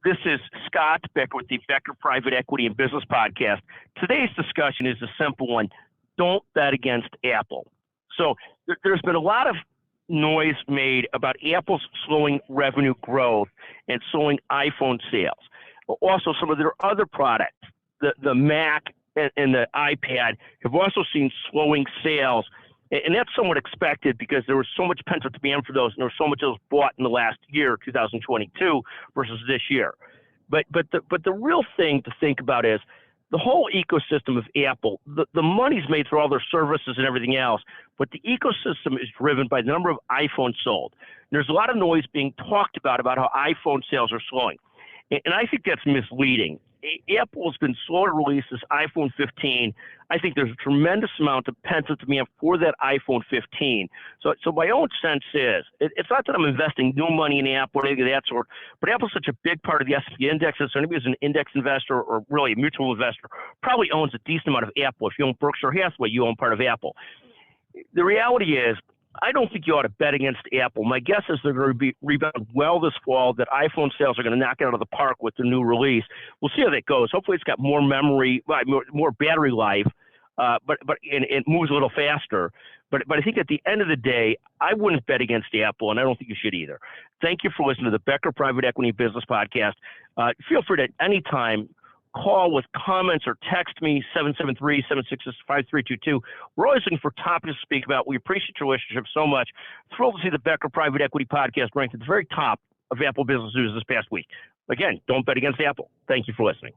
This is Scott Becker with the Becker Private Equity and Business Podcast. Today's discussion is a simple one. Don't bet against Apple. So there's been a lot of noise made about Apple's slowing revenue growth and slowing iPhone sales. Also, some of their other products, the Mac and the iPad, have also seen slowing sales. And that's somewhat expected because there was so much pent-up demand for those, and there was so much that was bought in the last year, 2022, versus this year. But the real thing to think about is the whole ecosystem of Apple. The money's made through all their services and everything else, but the ecosystem is driven by the number of iPhones sold. There's a lot of noise being talked about how iPhone sales are slowing, and I think that's misleading. Apple has been slow to release this iPhone 15. I think there's a tremendous amount of pent-up demand for that iPhone 15. So my own sense is, it's not that I'm investing new money in Apple or anything of that sort, but Apple's such a big part of the S&P index, so anybody who's an index investor or really a mutual investor probably owns a decent amount of Apple. If you own Berkshire Hathaway, you own part of Apple. The reality is, I don't think you ought to bet against Apple. My guess is they're going to rebound well this fall, that iPhone sales are going to knock it out of the park with the new release. We'll see how that goes. Hopefully it's got more memory, more battery life, but it moves a little faster. But I think at the end of the day, I wouldn't bet against Apple, and I don't think you should either. Thank you for listening to the Becker Private Equity Business Podcast. Feel free to at any time call with comments or text me, 773-766-5322. We're always looking for topics to speak about. We appreciate your listenership so much. Thrilled to see the Becker Private Equity Podcast ranked at the very top of Apple Business News this past week. Again, don't bet against Apple. Thank you for listening.